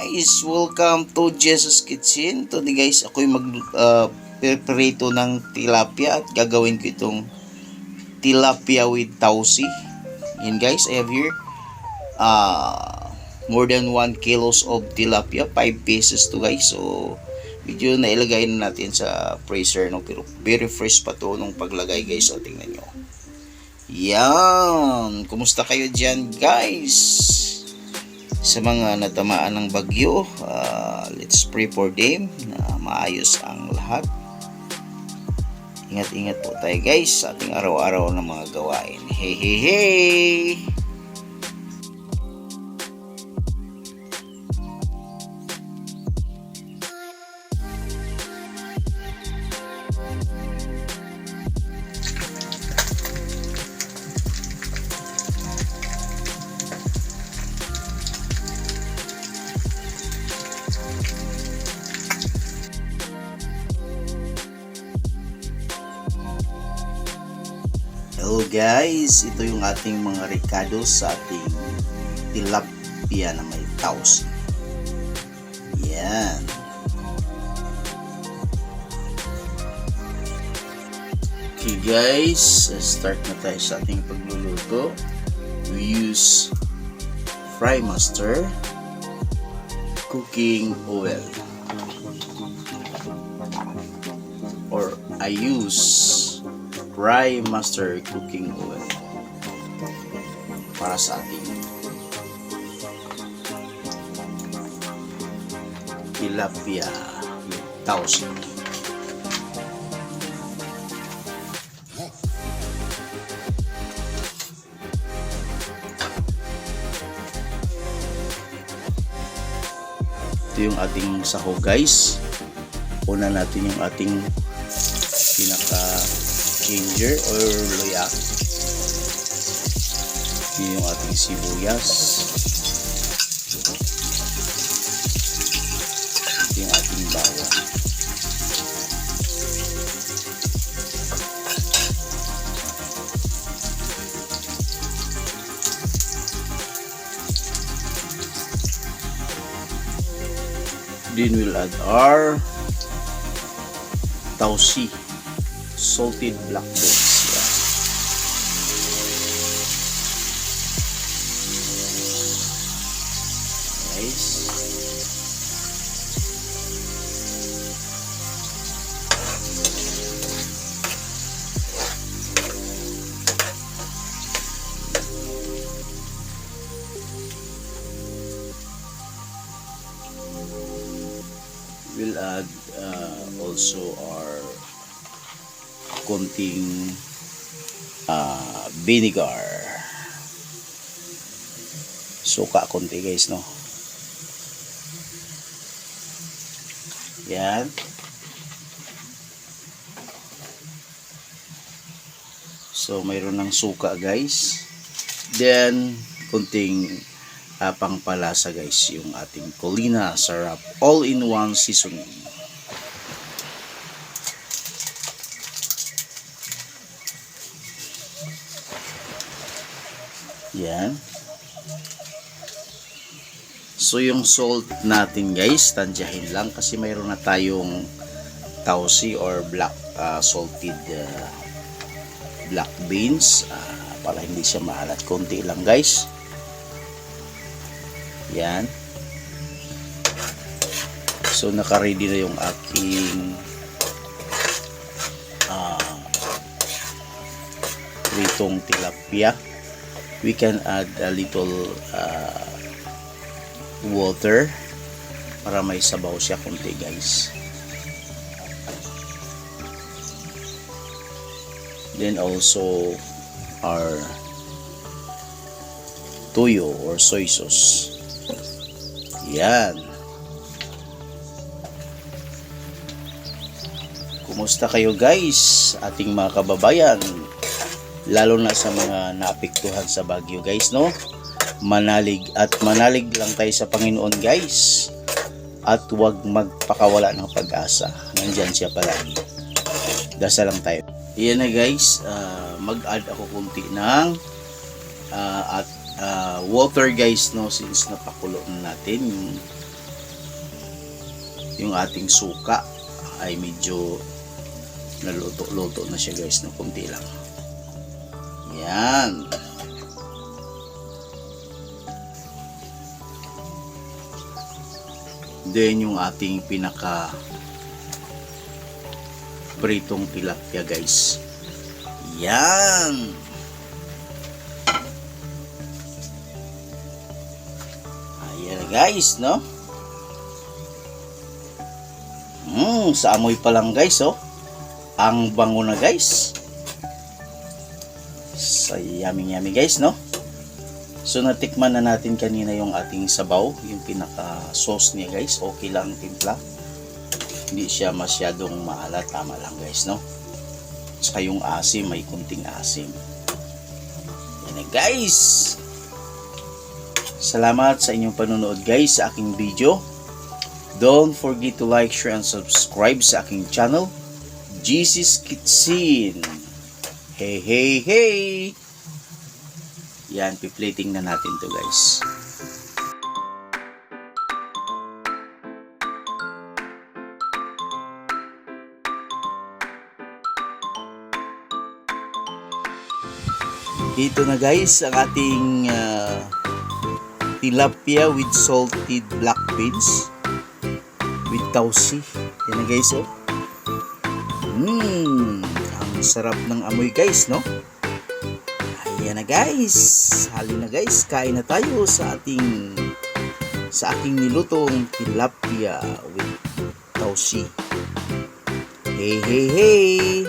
Guys, welcome to Jesus Kitchen. Today guys, ako'y preparato ng tilapia at gagawin ko itong tilapia with tausi. Yan guys, I have here more than 1 kilos of tilapia, 5 pieces to guys. So, medyo nailagay na natin sa freezer, no? Pero very fresh pa to nung paglagay guys. So, tingnan nyo. Yan! Kumusta kayo dyan guys? Sa mga natamaan ng bagyo, let's pray for them na maayos ang lahat. Ingat-ingat po tayo guys sa ating araw-araw na mga gawain. Hey, hey, hey! Hello guys, ito yung ating mga ricados sa ating tilapia na may tausi. Yan. Okay guys, start na tayo sa ating pagluluto. We use Frymaster cooking oil, or I use Frymaster cooking oil para sa ating tilapia with tausi. Ito yung ating sahog guys. Una natin yung ating pinaka ginger or luya. Yun yung ating sibuyas. Ito yung ating bawang. Then we'll add our tausi, salted black beans. Nice. We'll add also our konting vinegar, suka konti guys, no? Yan. So mayroon ng suka guys, then konting pangpalasa guys, yung ating Colina Sarap all-in-one seasoning. Yan. So yung salt natin guys, tansyahin lang kasi mayroon na tayong tausi or black salted black beans, para hindi siya maalat. Konti lang guys. Yan. So naka-ready na yung aking pritong tilapia. We can add a little water para may sabaw siya konti guys. Then also our toyo or soy sauce. Yan. Kumusta kayo guys, ating mga kababayan, lalo na sa mga naapektuhan sa bagyo guys, no? Manalig lang tayo sa Panginoon guys, at huwag magpakawala ng pag-asa. Nandyan siya palagi. Dasal lang tayo. Yan na guys, mag-add ako kunti ng water guys, no, since napakulo na natin yung yung ating suka ay medyo naluto-luto na siya guys, no, kunti lang. Yan. Then yung ating pinaka pritong tilapia guys. Yan. Ayan na guys, no? Sa amoy pa lang guys, oh. Ang bango na guys. So, yummy guys, no? So, natikman na natin kanina yung ating sabaw, yung pinaka sauce niya guys. Okay lang timpla. Hindi siya masyadong maalat, tama lang guys, no? Saka yung asim, may kunting asim. Yan na guys. Salamat sa inyong panonood guys sa aking video. Don't forget to like, share, and subscribe sa aking channel, GC's Kitchen. Hey! Yan, piplating na natin to guys. Dito na guys ang ating tilapia with salted black beans with tausi. Yan na guys, oh. Ang sarap ng amoy guys, no? Ayan na guys. Halin na guys, kain na tayo sa aking nilutong tilapia with tausi. Hey!